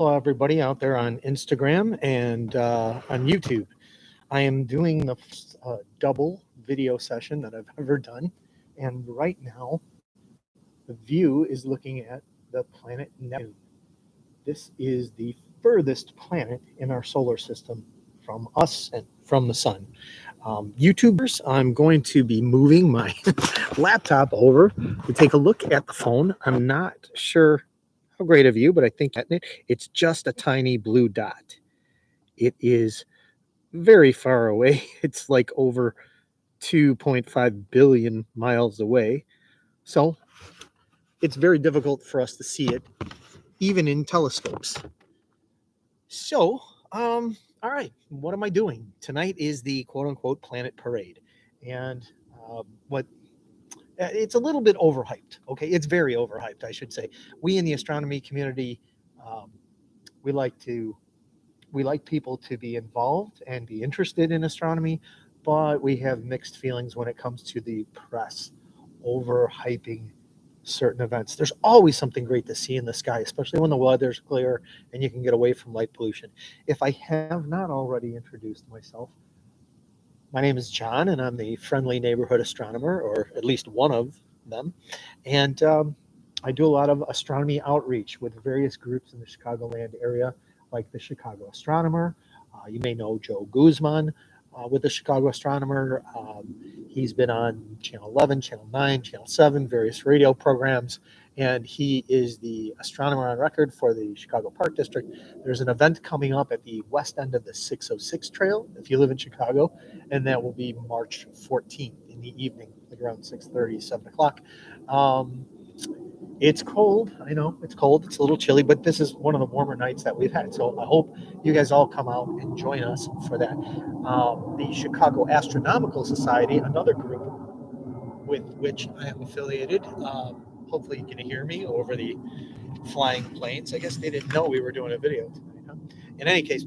Hello, everybody out there on Instagram and on YouTube. I am doing the double video session that I've ever done. And right now, the view is looking at the planet Neptune. This is the furthest planet in our solar system from us and from the sun. YouTubers, I'm going to be moving my laptop over to take a look at the phone. I'm not sure how great a view, but I think it's just a tiny blue dot. It is very far away. It's like over 2.5 billion miles away. So it's very difficult for us to see it, even in telescopes. So, all right, what am I doing? Tonight is the quote unquote planet parade. And what it's a little bit overhyped. Okay, it's very overhyped, I should say. We in the astronomy community, um, we like people to be involved and be interested in astronomy, but we have mixed feelings when it comes to the press overhyping certain events. There's always something great to see in the sky, especially when the weather's clear and you can get away from light pollution. If I have not already introduced myself, my name is John, and I'm the friendly neighborhood astronomer, or at least one of them. And I do a lot of astronomy outreach with various groups in the Chicagoland area, like the Chicago Astronomer. You may know Joe Guzman with the Chicago Astronomer. He's been on Channel 11, Channel 9, Channel 7, various radio programs, and he is the astronomer on record for the Chicago Park District. There's an event coming up at the west end of the 606 Trail, if you live in Chicago, and that will be March 14th in the evening, like around 6:30, 7 o'clock. It's cold. I know it's cold. It's a little chilly, but this is one of the warmer nights that we've had. So I hope you guys all come out and join us for that. The Chicago Astronomical Society, another group with which I am affiliated. Hopefully you can hear me over the flying planes. I guess they didn't know we were doing a video tonight, huh? In any case,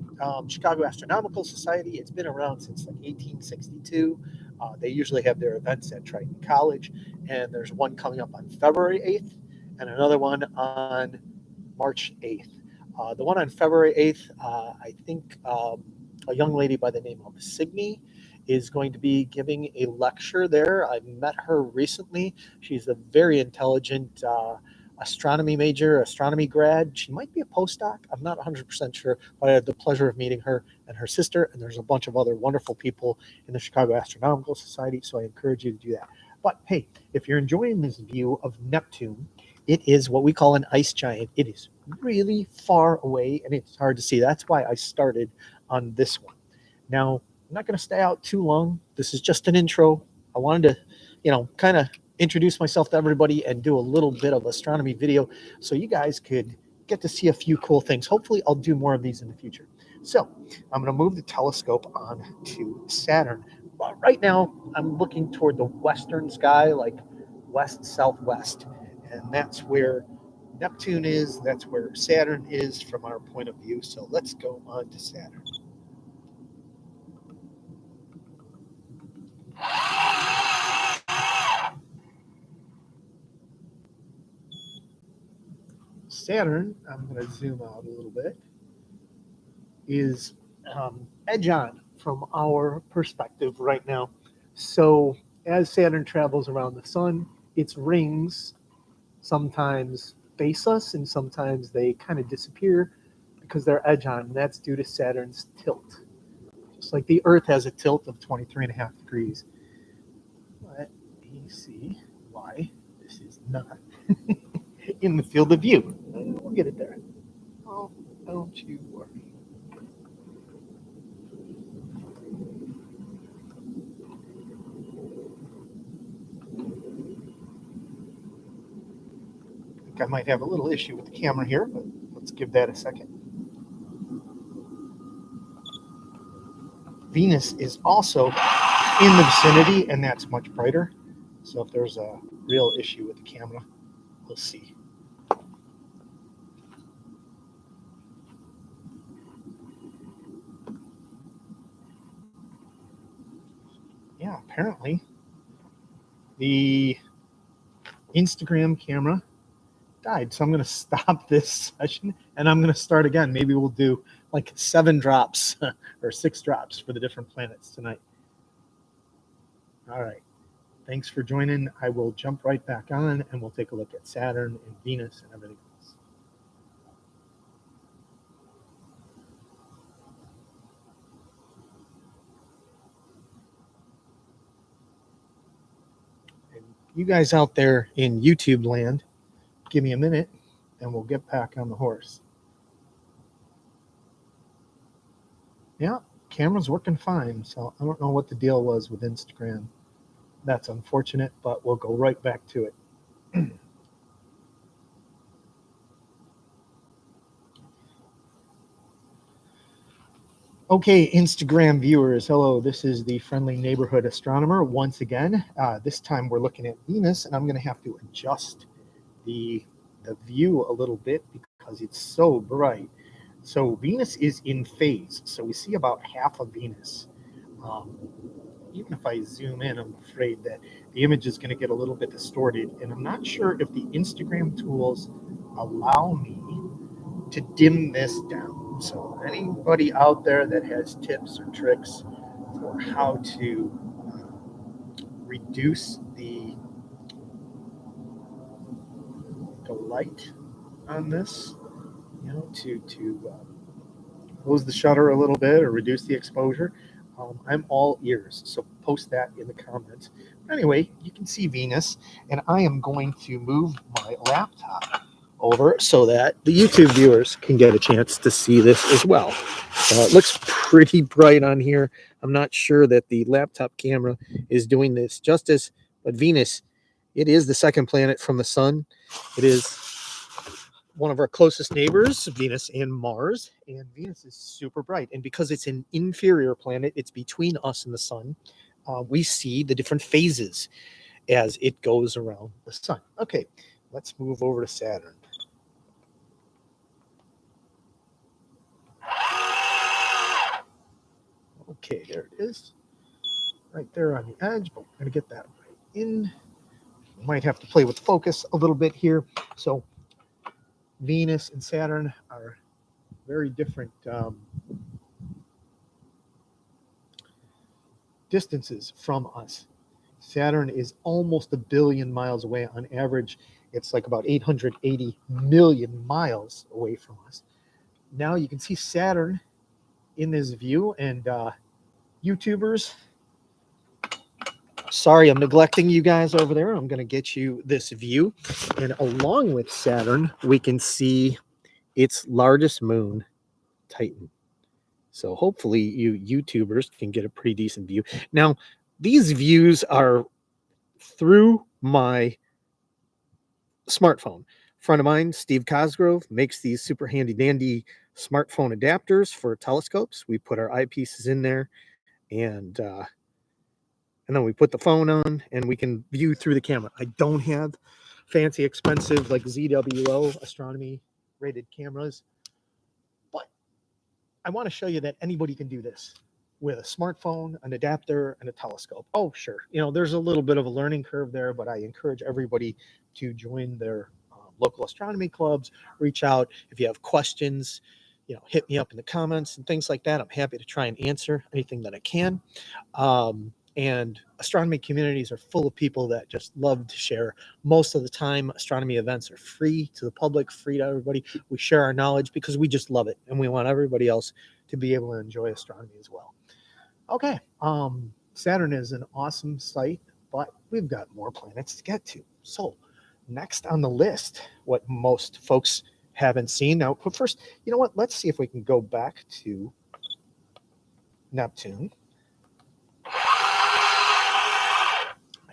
Chicago Astronomical Society, it's been around since like 1862. They usually have their events at Triton College, and there's one coming up on February 8th and another one on March 8th. The one on February 8th, I think a young lady by the name of Signe is going to be giving a lecture there. I met her recently. She's a very intelligent astronomy major, astronomy grad. She might be a postdoc. I'm not 100% sure, but I had the pleasure of meeting her and her sister, and there's a bunch of other wonderful people in the Chicago Astronomical Society, so I encourage you to do that. But hey, if you're enjoying this view of Neptune, it is what we call an ice giant. It is really far away, and it's hard to see. That's why I started on this one. Now, I'm not going to stay out too long. This is just an intro. I wanted to, kind of introduce myself to everybody and do a little bit of astronomy video so you guys could get to see a few cool things. Hopefully, I'll do more of these in the future. So, I'm going to move the telescope on to Saturn. But right now, I'm looking toward the western sky, like west-southwest. And that's where Neptune is. That's where Saturn is from our point of view. So, let's go on to Saturn. Saturn, I'm going to zoom out a little bit, is edge on from our perspective right now. So as Saturn travels around the sun, its rings sometimes face us and sometimes they kind of disappear because they're edge on. And that's due to Saturn's tilt. Just like the Earth has a tilt of 23.5 degrees. Let me see why this is not in the field of view. We'll get it there. Oh, don't you worry. I think I might have a little issue with the camera here, but let's give that a second. Venus is also in the vicinity, and that's much brighter. So if there's a real issue with the camera, we'll see. Yeah, apparently the Instagram camera died. So I'm going to stop this session and I'm going to start again. Maybe we'll do like 7 drops or 6 drops for the different planets tonight. All right. Thanks for joining. I will jump right back on and we'll take a look at Saturn and Venus and everything else. And you guys out there in YouTube land, give me a minute and we'll get back on the horse. Yeah, camera's working fine. So I don't know what the deal was with Instagram. That's unfortunate, but we'll go right back to it. Okay, Instagram viewers, hello. This is the friendly neighborhood astronomer once again. This time we're looking at Venus, and I'm going to have to adjust the view a little bit because it's so bright. So Venus is in phase, so we see about half of Venus. Even if I zoom in, I'm afraid that the image is going to get a little bit distorted, and I'm not sure if the Instagram tools allow me to dim this down. So anybody out there that has tips or tricks for how to reduce the light on this, to close the shutter a little bit or reduce the exposure, I'm all ears. So post that in the comments. Anyway, you can see Venus, and I am going to move my laptop over so that the YouTube viewers can get a chance to see this as well. It looks pretty bright on here. I'm not sure that the laptop camera is doing this justice, but Venus, it is the second planet from the sun. It is one of our closest neighbors, Venus and Mars, and Venus is super bright. And because it's an inferior planet, it's between us and the sun, we see the different phases as it goes around the sun. Okay, let's move over to Saturn. Okay, there it is. Right there on the edge, but we're going to get that right in. We might have to play with focus a little bit here. So Venus and Saturn are very different distances from us. Saturn is almost 1 billion miles away. On average, it's like about 880 million miles away from us. Now you can see Saturn in this view, and YouTubers, sorry, I'm neglecting you guys over there. I'm going to get you this view. And along with Saturn, we can see its largest moon, Titan. So hopefully you YouTubers can get a pretty decent view. Now, these views are through my smartphone. A friend of mine, Steve Cosgrove, makes these super handy dandy smartphone adapters for telescopes. We put our eyepieces in there, and then we put the phone on and we can view through the camera. I don't have fancy, expensive like ZWO astronomy rated cameras, but I want to show you that anybody can do this with a smartphone, an adapter, and a telescope. Oh, sure. There's a little bit of a learning curve there, but I encourage everybody to join their local astronomy clubs, reach out. If you have questions, hit me up in the comments and things like that. I'm happy to try and answer anything that I can. And astronomy communities are full of people that just love to share. Most of the time, astronomy events are free to the public, free to everybody. We share our knowledge because we just love it, and we want everybody else to be able to enjoy astronomy as well. Okay, Saturn is an awesome sight, but we've got more planets to get to. So next on the list, what most folks haven't seen. Now, but first, you know what? Let's see if we can go back to Neptune.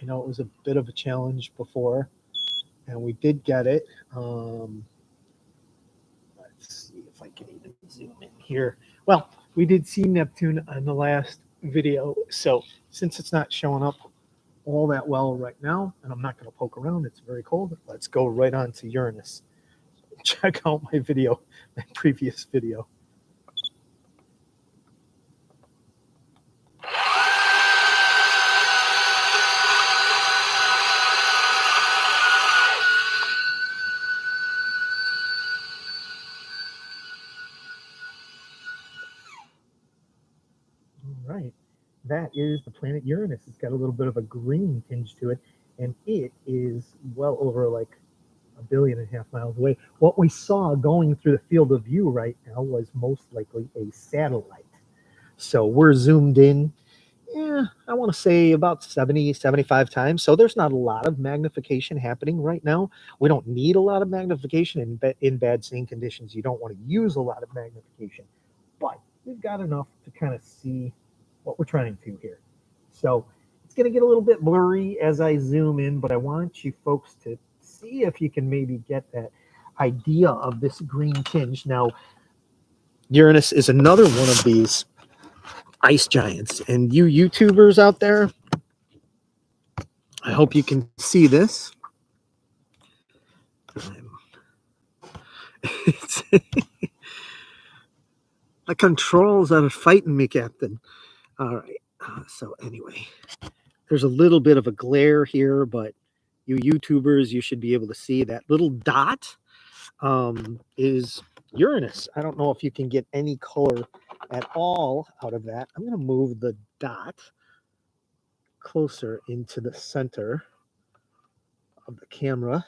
I know it was a bit of a challenge before, and we did get it. Let's see if I can even zoom in here. Well, we did see Neptune on the last video, so since it's not showing up all that well right now, and I'm not going to poke around, it's very cold, let's go right on to Uranus. Check out my video, my previous video. right. That is the planet Uranus. It's got a little bit of a green tinge to it, and it is well over like 1.5 billion miles away. What we saw going through the field of view right now was most likely a satellite. So we're zoomed in, I want to say about 70, 75 times. So there's not a lot of magnification happening right now. We don't need a lot of magnification in bad seeing conditions. You don't want to use a lot of magnification, but we've got enough to kind of see what we're trying to here. So it's going to get a little bit blurry as I zoom in, but I want you folks to see if you can maybe get that idea of this green tinge. Now, Uranus is another one of these ice giants, and you YouTubers out there, I hope you can see this. The controls are fighting me, Captain. All right. So anyway, there's a little bit of a glare here, but you YouTubers, you should be able to see that little dot is Uranus. I don't know if you can get any color at all out of that. I'm going to move the dot closer into the center of the camera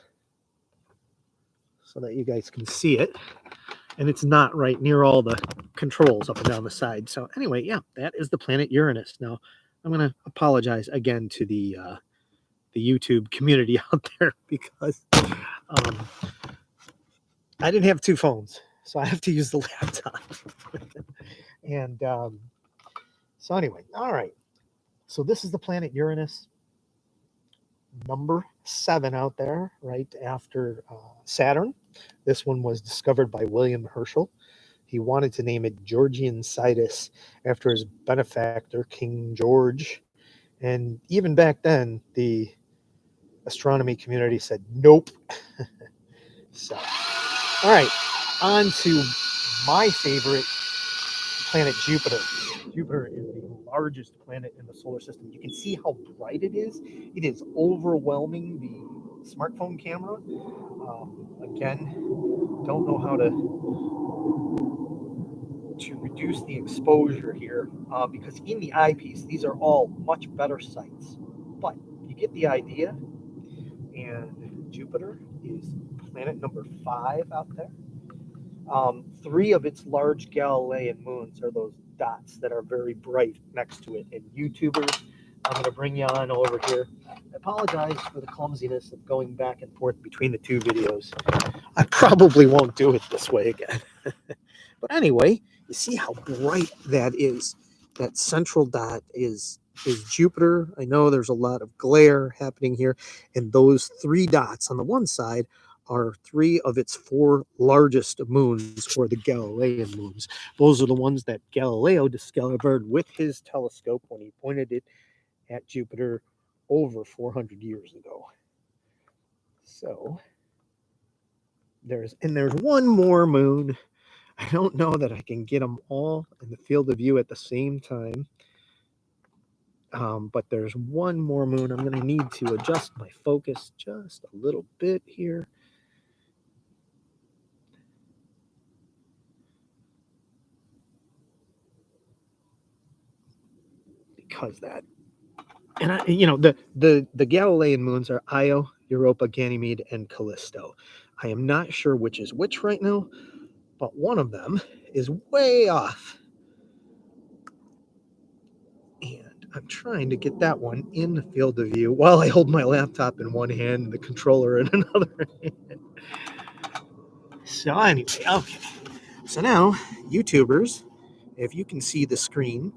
so that you guys can see it. And it's not right near all the controls up and down the side. So anyway, yeah, that is the planet Uranus. Now, I'm going to apologize again to the YouTube community out there because I didn't have two phones, so I have to use the laptop. And so anyway, all right. So this is the planet Uranus, number 7 out there, right after Saturn. This one was discovered by William Herschel. He wanted to name it Georgian Sidus after his benefactor, King George. And even back then, the astronomy community said, nope. So, all right, on to my favorite planet, Jupiter. Jupiter is the largest planet in the solar system. You can see how bright it is. It is overwhelming the smartphone camera. Again, don't know how to reduce the exposure here because in the eyepiece, these are all much better sights. But you get the idea. And Jupiter is planet number 5 out there. 3 of its large Galilean moons are those dots that are very bright next to it. And YouTubers, I'm going to bring you on over here. I apologize for the clumsiness of going back and forth between the two videos. I probably won't do it this way again. But anyway, you see how bright that is. That central dot is Jupiter. I know there's a lot of glare happening here, and those 3 dots on the one side are 3 of its 4 largest moons, or the Galilean moons. Those are the ones that Galileo discovered with his telescope when he pointed it at Jupiter over 400 years ago. So there's one more moon. I don't know that I can get them all in the field of view at the same time. But there's one more moon. I'm going to need to adjust my focus just a little bit here. Because that, and the Galilean moons are Io, Europa, Ganymede, and Callisto. I am not sure which is which right now, but one of them is way off. And I'm trying to get that one in the field of view while I hold my laptop in one hand and the controller in another hand. So anyway, okay. So now, YouTubers, if you can see the screen,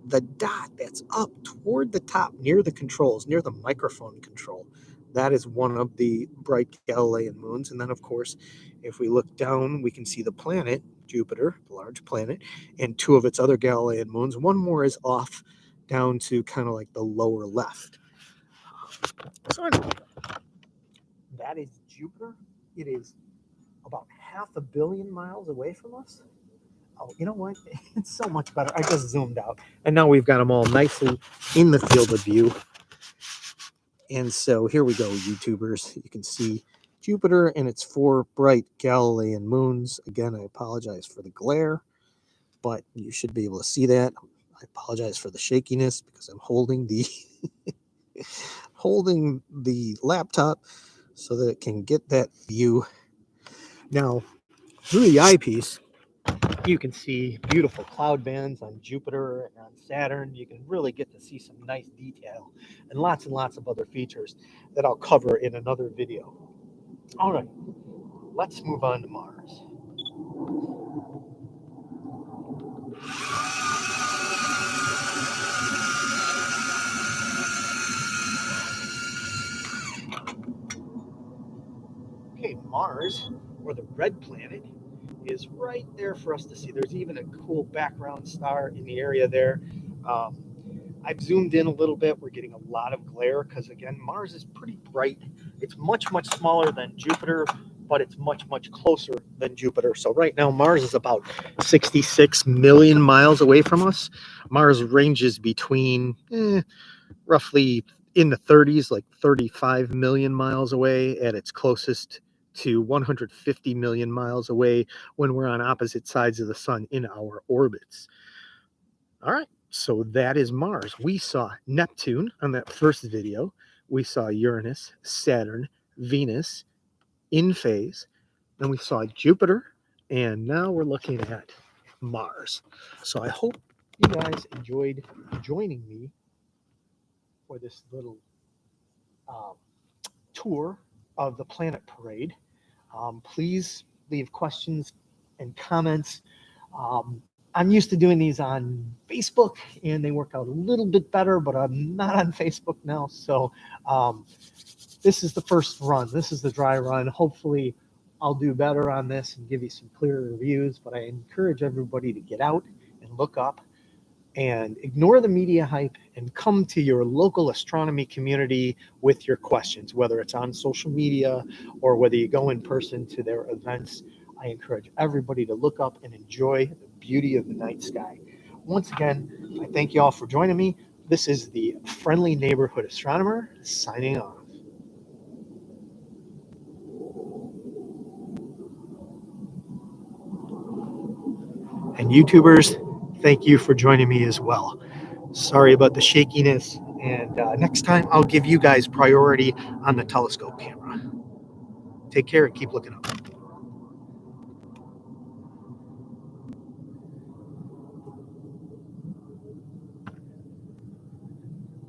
the dot that's up toward the top near the controls, near the microphone control, that is one of the bright Galilean moons. And then, of course, if we look down, we can see the planet, Jupiter, the large planet, and 2 of its other Galilean moons. One more is off down to kind of like the lower left. So anyway, that is Jupiter. It is about 500 million miles away from us. Oh, you know what? It's so much better. I just zoomed out. And now we've got them all nicely in the field of view. And so here we go, YouTubers. You can see Jupiter and its 4 bright Galilean moons. Again, I apologize for the glare, but you should be able to see that. I apologize for the shakiness because I'm holding the holding the laptop so that it can get that view. Now, through the eyepiece, you can see beautiful cloud bands on Jupiter and on Saturn. You can really get to see some nice detail and lots of other features that I'll cover in another video. All right, let's move on to Mars. Okay, Mars, or the red planet, is right there for us to see. There's even a cool background star in the area there. Um, I've zoomed in a little bit. We're getting a lot of glare because, again, Mars is pretty bright. It's much smaller than Jupiter, but it's much closer than Jupiter. So right now, Mars is about 66 million miles away from us. Mars ranges between roughly in the 30s, like 35 million miles away at its closest, to 150 million miles away when we're on opposite sides of the sun in our orbits. All right, so that is Mars. We saw Neptune on that first video. We saw Uranus, Saturn, Venus in phase. Then we saw Jupiter, and now we're looking at Mars. So I hope you guys enjoyed joining me for this little tour of the Planet Parade. Please leave questions and comments. I'm used to doing these on Facebook, and they work out a little bit better, but I'm not on Facebook now. So this is the first run. This is the dry run. Hopefully, I'll do better on this and give you some clearer reviews, but I encourage everybody to get out and look up and ignore the media hype and come to your local astronomy community with your questions, whether it's on social media or whether you go in person to their events. I encourage everybody to look up and enjoy the beauty of the night sky. Once again, I thank you all for joining me. This is the Friendly Neighborhood Astronomer signing off. And YouTubers, thank you for joining me as well. Sorry about the shakiness, and next time I'll give you guys priority on the telescope camera. Take care and keep looking up.